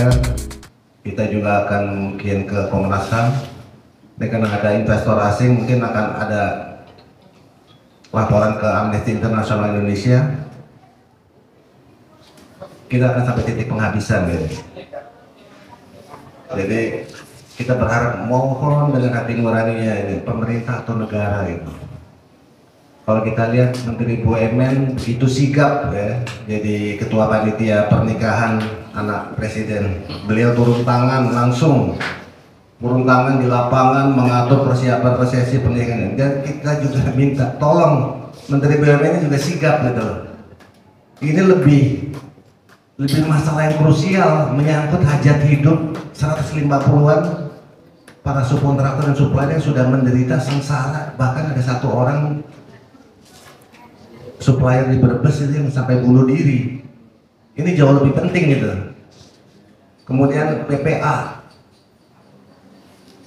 DPR, kita juga akan mungkin ke Komnas HAM. Ini karena ada investor asing, mungkin akan ada laporan ke Amnesty International Indonesia. Kita akan sampai titik penghabisan gitu. Jadi kita berharap, mohon dengan hati nuraninya ini, pemerintah atau negara gitu. Kalau kita lihat Menteri BUMN begitu sigap ya, jadi ketua panitia pernikahan anak presiden. Beliau turun tangan langsung, turun tangan di lapangan mengatur persiapan resepsi pernikahan. Dan kita juga minta tolong Menteri BUMN ini juga sigap gitu. Ini lebih masalah yang krusial, menyangkut hajat hidup 150-an para subkontraktor dan supplier yang sudah menderita sengsara. Bahkan ada satu orang supplier di Brebes itu yang sampai bunuh diri. Ini jauh lebih penting gitu. Kemudian PPA,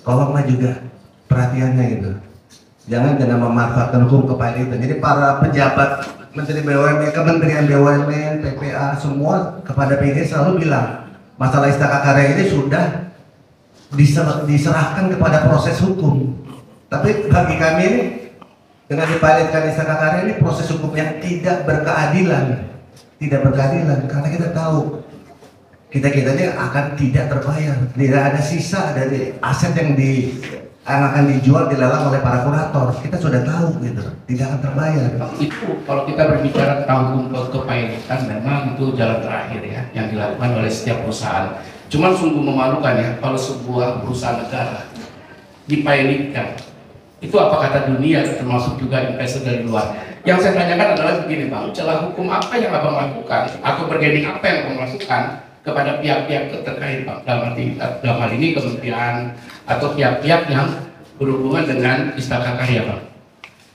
tolonglah juga perhatiannya gitu. Jangan memanfaatkan hukum kepailitan. Jadi para pejabat Menteri BUMN, Kementerian BUMN, PPA, semua kepada PD selalu bilang masalah Istaka Karya ini sudah diserahkan kepada proses hukum. Tapi bagi kami ini, dengan dipilotkan Istaka Karya ini proses hukum yang tidak berkeadilan, karena kita tahu kita ini akan tidak terbayar, tidak ada sisa dari aset yang akan dijual dilelang oleh para kurator. Kita sudah tahu gitu, tidak akan terbayar. Itu kalau kita berbicara tentang hukum kepailitan, memang itu jalan terakhir ya yang dilakukan oleh setiap perusahaan. Cuman sungguh memalukan ya kalau sebuah perusahaan negara dipilotkan. Itu apa kata dunia, termasuk juga investor dari luar. Yang saya tanyakan adalah begini Bang, celah hukum apa yang Abang lakukan atau bergening apa yang Abang lakukan kepada pihak-pihak terkait Bang, dalam hal ini kementerian atau pihak-pihak yang berhubungan dengan Istaka Karya Bang.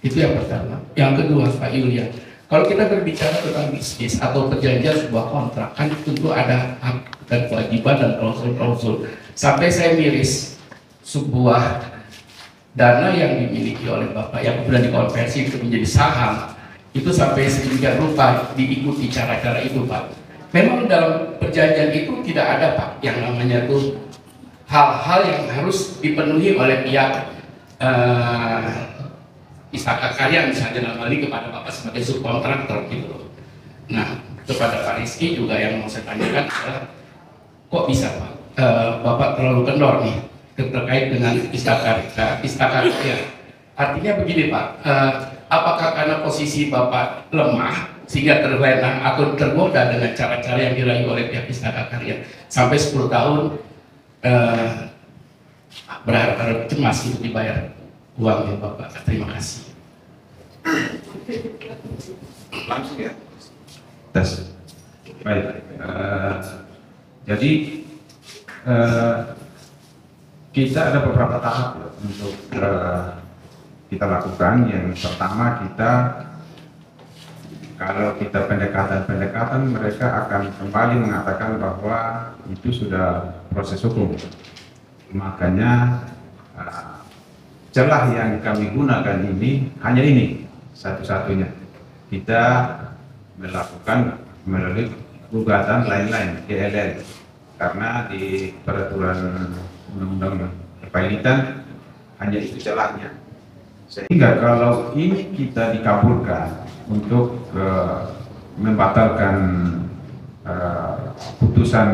Itu yang pertama. Yang kedua Pak Yulian, kalau kita berbicara tentang bisnis atau perjanjian sebuah kontrak, kan tentu ada hak dan kewajiban dan klausul-klausul. Sampai saya miris sebuah dana yang dimiliki oleh Bapak yang kemudian dikonversi itu menjadi saham, itu sampai sedemikian rupa diikuti cara-cara itu Pak. Memang dalam perjanjian itu tidak ada Pak yang namanya tuh hal-hal yang harus dipenuhi oleh pihak Istaka Karya misalnya dalam hal ini kepada Bapak sebagai subkontraktor gitu loh. Nah kepada Pak Rizky juga yang mau saya tanyakan adalah kok bisa Pak Bapak terlalu kendor nih terkait dengan Istaka Karya. Artinya begini Pak, apakah karena posisi Bapak lemah sehingga terlena atau tergoda dengan cara-cara yang dirayu oleh pihak Istaka Karya sampai 10 tahun berharap cemas untuk dibayar uangnya Bapak? Terima kasih. Langsung ya. Tes. Baik. Jadi kita ada beberapa tahap ya, untuk kita lakukan. Yang pertama, kalau kita pendekatan mereka akan kembali mengatakan bahwa itu sudah proses hukum. Makanya celah yang kami gunakan ini hanya ini satu-satunya. Kita melakukan melalui gugatan lain-lain GLL, karena di peraturan undang-undang kepailitan hanya itu celahnya. Sehingga kalau ini kita dikabulkan untuk membatalkan putusan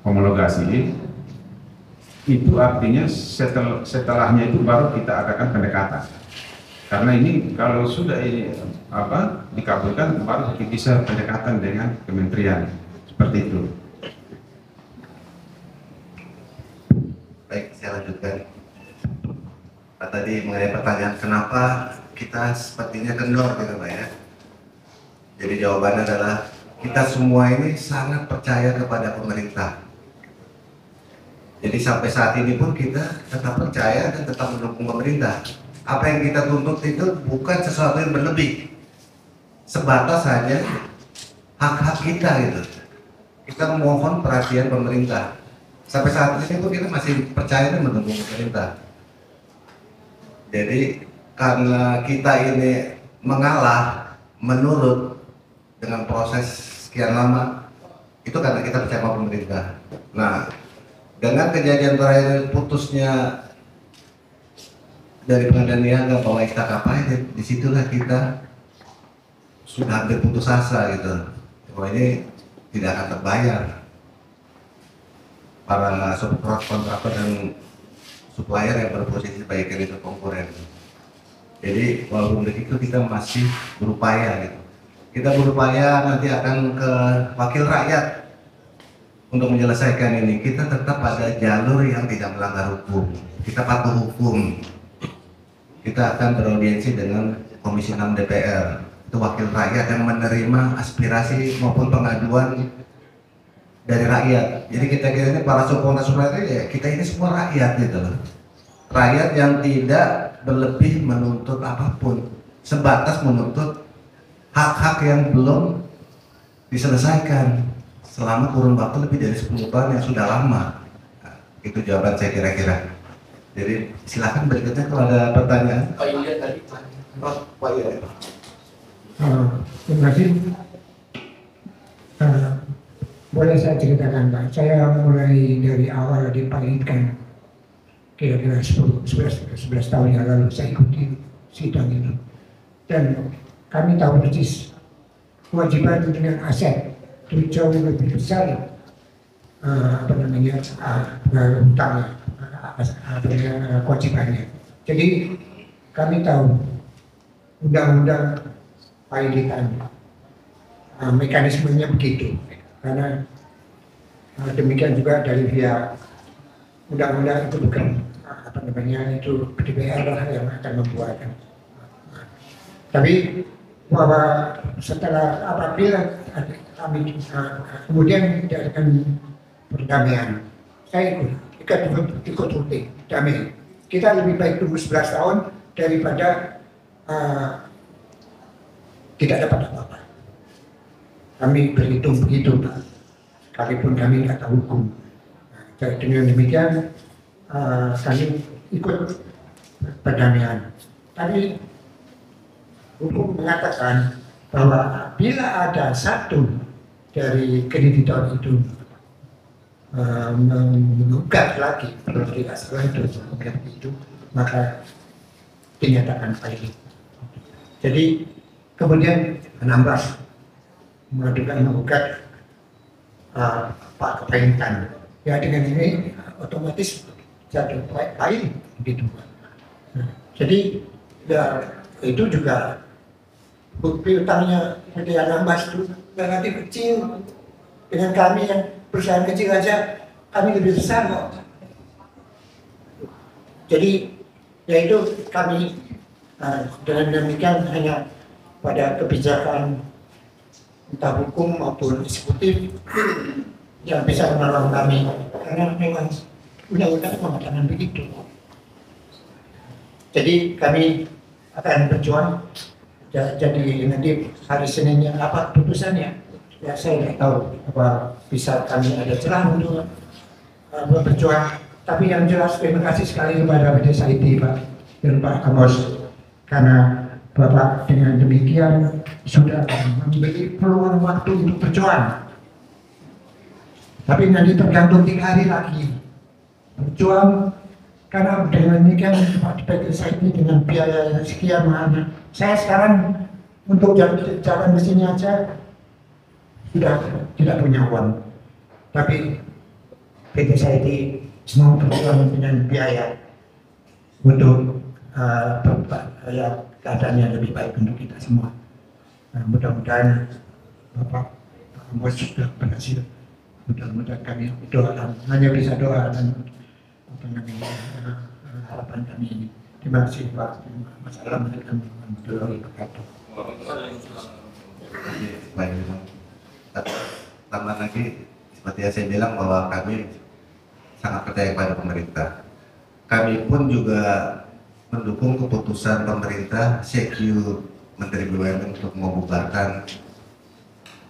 homologasi, itu artinya setelahnya itu baru kita adakan pendekatan. Karena ini kalau sudah ini dikabulkan, baru kita bisa pendekatan dengan kementerian seperti itu. Baik, saya lanjutkan. Pak tadi mengenai pertanyaan kenapa kita sepertinya kendor gitu Pak ya. Jadi jawabannya adalah kita semua ini sangat percaya kepada pemerintah. Jadi sampai saat ini pun kita tetap percaya dan tetap mendukung pemerintah. Apa yang kita tuntut itu bukan sesuatu yang berlebih, sebatas hanya hak-hak kita gitu. Kita memohon perhatian pemerintah. Sampai saat ini pun kita masih percaya dan mendukung pemerintah. Jadi karena kita ini mengalah, menurut dengan proses sekian lama, Itu karena kita percaya sama pemerintah. Nah, dengan kejadian terakhir putusnya dari pengadilan niaga bahwa Istakapaya, disitulah kita sudah hampir putus asa gitu. Bahwa ini tidak akan terbayar. Para subkontraktor dan supplier yang berposisi sebagai kreditur konkuren. Jadi walaupun begitu kita masih berupaya gitu. Kita berupaya nanti akan ke wakil rakyat untuk menyelesaikan ini. Kita tetap ada jalur yang tidak melanggar hukum. Kita patuh hukum. Kita akan beraudiensi dengan Komisi 6 DPR. Itu wakil rakyat yang menerima aspirasi maupun pengaduan dari rakyat. Jadi kita ini para supporter ya kita ini semua rakyat gitu loh. Rakyat yang tidak berlebih menuntut apapun, sebatas menuntut hak-hak yang belum diselesaikan selama kurun waktu lebih dari 10 tahun yang sudah lama. Nah, itu jawaban saya kira-kira. Jadi silakan berikutnya kalau ada pertanyaan. Pak Yulia tadi. Pak Yulia. Terima kasih. Boleh saya ceritakan Pak, saya mulai dari awal dipahitkan kira-kira 11 tahun yang lalu saya ikuti sidang ini. Dan kami tahu persis kewajiban dengan aset itu jauh lebih besar hutangnya, kewajibannya. Jadi kami tahu undang-undang pailitan mekanismenya begitu. Karena demikian juga dari pihak undang-undang itu bukan itu DPR lah yang akan membuatkan. Tapi bahwa setelah apabila kami kemudian diadakan perdamaian, saya ikut rutin damai. Kita lebih baik tunggu 11 tahun daripada tidak dapat apa-apa. Kami berhitung begitu Pak, sekalipun kami nggak tahu hukum. Nah, dengan demikian kami ikut perdamaian. Tapi hukum mengatakan bahwa bila ada satu dari kreditor itu menggugat lagi, kalau tidak salah itu, maka dinyatakan valid. Jadi kemudian menambah mengadukan menggugat Pak Kepailitan. Ya dengan ini otomatis jatuh lain begitu. Jadi ya itu juga bukti utangnya seperti yang nambas itu relatif kecil. Dengan kami yang perusahaan kecil aja kami lebih besar kok. Jadi yaitu kami dengan demikian hanya pada kebijakan entah hukum maupun eksekutif yang bisa menolong kami, karena memang undang-undang mengatakan begitu. Jadi kami akan berjuang. Jadi nanti hari Seninnya apa putusannya? Ya saya tidak tahu apa bisa kami ada celah untuk berjuang. Tapi yang jelas terima kasih sekali kepada BDS IT Pak dan Pak Amos, karena Bapak dengan demikian sudah memberi peluang waktu untuk berjuang. Tapi nanti tergantung 3 hari lagi berjuang, karena dengan demikian Pak BDS IT dengan biaya sekian mahal. Saya sekarang untuk jalan ke sini aja sudah tidak punya uang. Tapi BDS IT mau berjuang dengan biaya untuk keadaannya lebih baik untuk kita semua. Nah, mudah-mudahan Bapak Amos sudah berhasil. Mudah-mudahan kami doakan, hanya bisa doa dan harapan kami ini. Terima kasih Pak. Assalamualaikum warahmatullahi wabarakatuh. Baik, tambah lagi seperti yang saya bilang bahwa kami sangat percaya pada pemerintah. Kami pun juga mendukung keputusan pemerintah CQ Menteri BUMN untuk membubarkan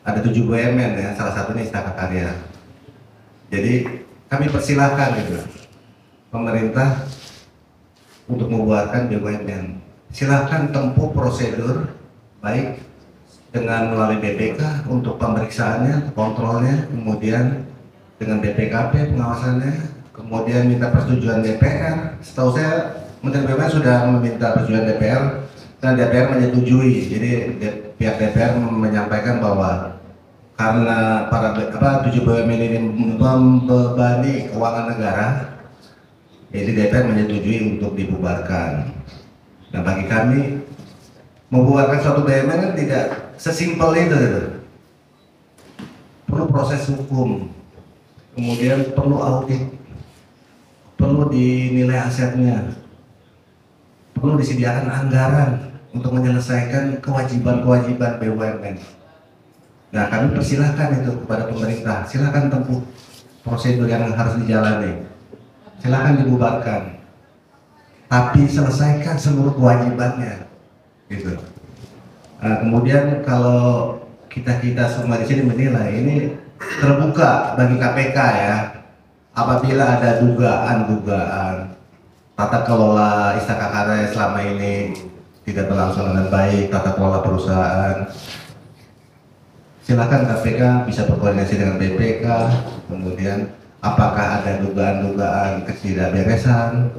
ada 7 BUMN ya, salah satunya Istaka Karya. Jadi kami persilahkan gitu pemerintah untuk membubarkan BUMN. Silahkan tempuh prosedur baik dengan melalui BPK untuk pemeriksaannya, kontrolnya, kemudian dengan BPKP pengawasannya, kemudian minta persetujuan DPR. Setahu saya Menteri BUMN sudah meminta persetujuan DPR dan DPR menyetujui. Jadi pihak DPR menyampaikan bahwa karena para 7 BUMN ini membebani keuangan negara, jadi DPR menyetujui untuk dibubarkan. Nah, bagi kami membubarkan suatu BUMN kan tidak sesimpel itu gitu. Perlu proses hukum, kemudian perlu audit, perlu dinilai asetnya, perlu disediakan anggaran untuk menyelesaikan kewajiban-kewajiban BUMN. Nah, kami persilahkan itu kepada pemerintah, silakan tempuh prosedur yang harus dijalani, silakan dibubarkan, tapi selesaikan seluruh kewajibannya, gitu. Nah, kemudian kalau kita semua di sini menilai ini terbuka bagi KPK ya, apabila ada dugaan tata kelola Istaka Karya selama ini tidak berlangsung dengan baik, tata kelola perusahaan, silakan KPK bisa berkoordinasi dengan BPK, kemudian apakah ada dugaan-dugaan ketidakberesan,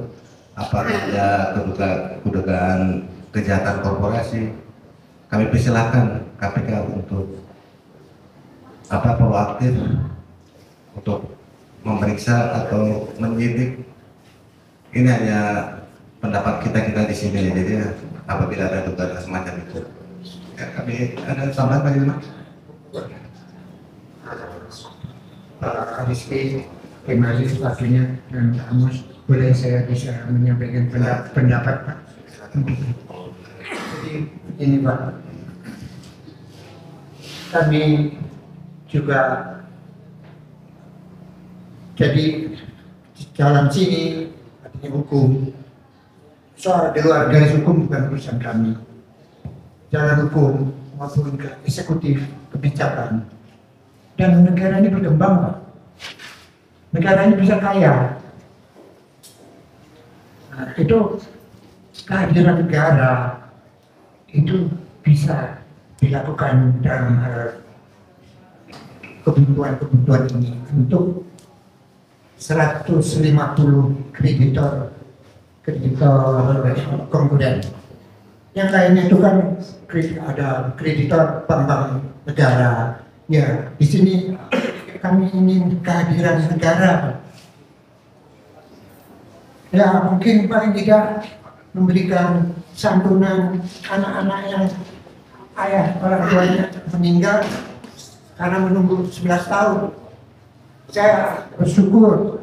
apakah ada dugaan kejahatan korporasi, kami persilahkan KPK untuk proaktif untuk memeriksa atau menyidik. Ini hanya pendapat kita di sini, jadi apabila ada dugaan semacam itu, ya, kami ada tambahan Pak Ilma. Pak Rizky, terima kasih waktunya, dan Pak Amos, boleh saya bisa menyampaikan pendapat Pak? Jadi ini Pak, kami juga jadi jalan sini artinya hukum, soal di luar garis hukum bukan urusan kami. Jalan hukum maupun ke eksekutif kebijakan, dan negara ini berkembang Pak, negara ini bisa kaya. Nah, itu kehadiran negara itu bisa dilakukan dalam hal kebutuhan ini untuk 150 kreditor konkuren. Yang lainnya itu kan ada kreditor bank negara. Ya, di sini kami ingin kehadiran negara. Ya, mungkin paling tidak memberikan santunan anak-anak yang ayah orang tuanya meninggal karena menunggu 11 tahun. Saya bersyukur,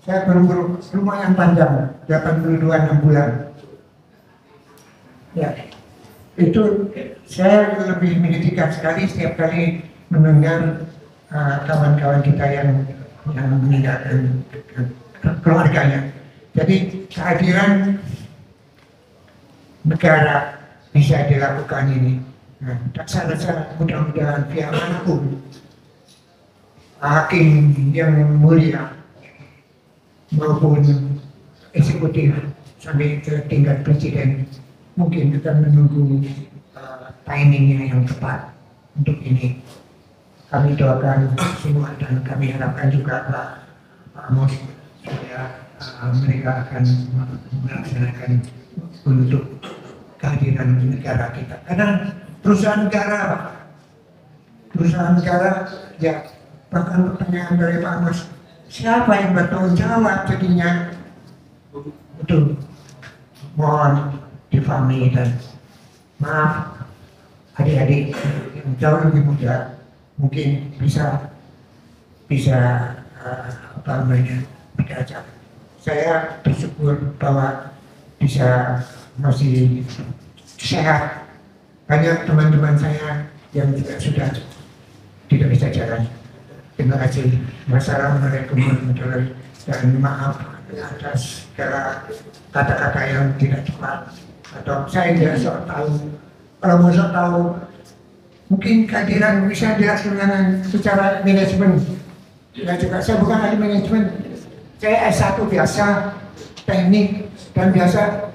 saya menunggu lumayan panjang, 82 bulan. Ya, itu saya lebih menyedihkan sekali setiap kali mendengar kawan-kawan kita yang meninggalkan keluarganya. Jadi kehadiran negara bisa dilakukan ini. Nah, saya mudah-mudahan pihak manapun, hakim yang mulia maupun eksekutif sampai ke tingkat presiden, mungkin kita menunggu timingnya yang tepat untuk ini. Kami doakan semua dan kami harapkan juga Pak Amos supaya mereka akan melaksanakan untuk kehadiran negara kita. Karena perusahaan negara ya, bahkan pertanyaan dari Pak Amos, siapa yang bertanggung jawab jadinya? Betul. Mohon difahami dan maaf adik-adik yang jauh lebih muda mungkin bisa berkaca. Saya bersyukur bahwa bisa masih sehat. Banyak teman-teman saya yang juga sudah tidak bisa jalan. Terima kasih. Wassalamualaikum warahmatullahi wabarakatuh. Dan maaf atas segala kata-kata yang tidak tepat atau saya tidak sok tahu. Kalau mau sok tahu, mungkin kehadiran bisa dilaksanakan secara manajemen. Ya juga saya bukan ahli manajemen. Saya S1 biasa, teknik dan biasa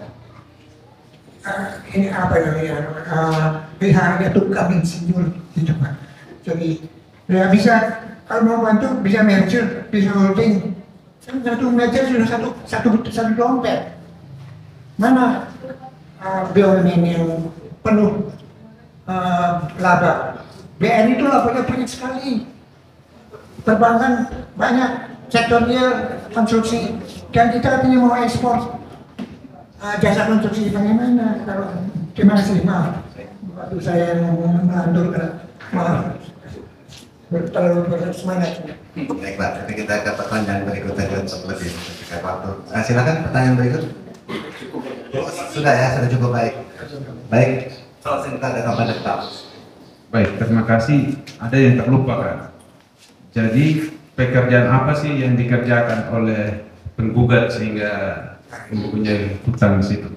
ini apa namanya, pihaknya tukang insinyur gitu Pak. Jadi ya bisa, kalau mau bantu bisa merger, bisa holding. Kan satu merger sudah satu dompet. Mana BUMN yang penuh laba? BNI itu labanya banyak sekali. Perbankan banyak, sektor real, konstruksi, dan kita artinya mau ekspor jasa konstruksi bagaimana? Kalau terima kasih, maaf waktu saya mengatur, maaf terlalu bersemangat. Baik Pak, jadi kita ke pertanyaan berikutnya untuk lebih singkat waktu. Silakan pertanyaan berikut. Sudah ya, sudah cukup baik. Baik, closing kita ada kepada Pak. Baik, terima kasih. Ada yang terlupa kan? Jadi pekerjaan apa sih yang dikerjakan oleh penggugat sehingga mempunyai hutang di situ?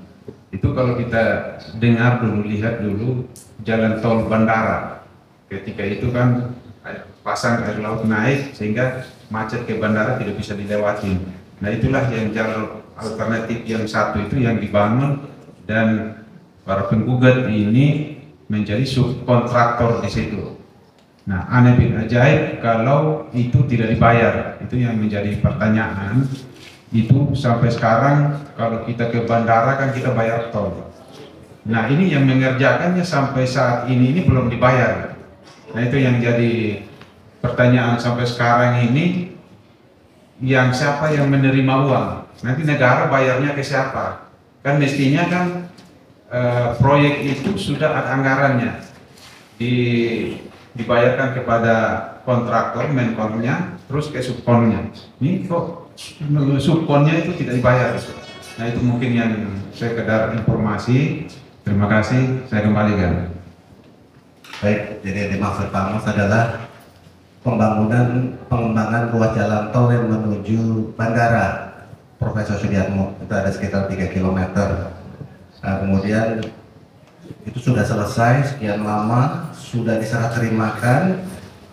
Itu kalau kita dengar dulu, lihat dulu jalan tol bandara. Ketika itu kan pasang air laut naik sehingga macet ke bandara tidak bisa dilewati. Nah itulah yang jalur alternatif yang satu itu yang dibangun, dan para penggugat ini menjadi subkontraktor di situ. Nah, aneh bin ajaib kalau itu tidak dibayar. Itu yang menjadi pertanyaan. Itu sampai sekarang kalau kita ke bandara kan kita bayar tol. Nah, ini yang mengerjakannya sampai saat ini belum dibayar. Nah, itu yang jadi pertanyaan sampai sekarang ini, yang siapa yang menerima uang? Nanti negara bayarnya ke siapa? Kan mestinya kan proyek itu sudah ada anggarannya, dibayarkan kepada kontraktor, menkonnya, terus ke subkonnya. Ini kok subkonnya itu tidak dibayar. Nah itu mungkin yang sekedar informasi. Terima kasih, saya kembalikan. Baik, jadi yang dimaksud Pak Amos adalah pengembangan ruas jalan tol yang menuju bandara Profesor Sudiatmo. Itu ada sekitar 3 km. Nah, kemudian itu sudah selesai sekian lama, sudah diserah terimakan,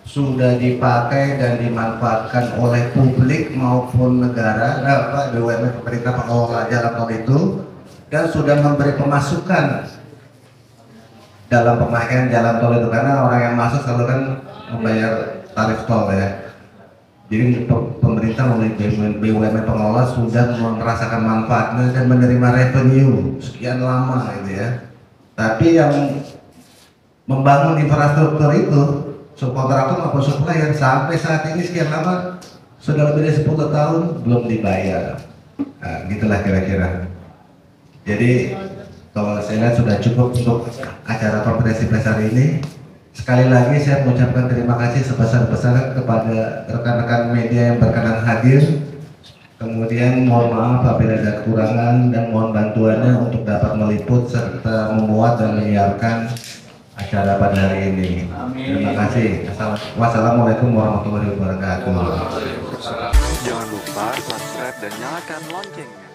sudah dipakai dan dimanfaatkan oleh publik maupun negara, BUMN, pemerintah pengelola jalan tol itu, dan sudah memberi pemasukan dalam pemakaian jalan tol itu, karena orang yang masuk selalu kan membayar tarif tol ya. Jadi pemerintah melalui BUMN pengelola sudah merasakan manfaatnya dan menerima revenue sekian lama gitu ya. Tapi yang membangun infrastruktur itu subkontraktor maupun supplier sampai saat ini sekian lama, sudah lebih dari 10 tahun belum dibayar. Nah, gitulah kira-kira. Jadi kalau saya lihat sudah cukup untuk acara konferensi pers hari ini. Sekali lagi saya mengucapkan terima kasih sebesar-besarnya kepada rekan-rekan media yang berkenan hadir. Kemudian mohon maaf apabila ada kekurangan dan mohon bantuannya untuk dapat meliput serta memuat dan menyiarkan acara pada hari ini. Terima kasih. Wassalamualaikum warahmatullahi wabarakatuh. Jangan lupa subscribe dan nyalakan loncengnya.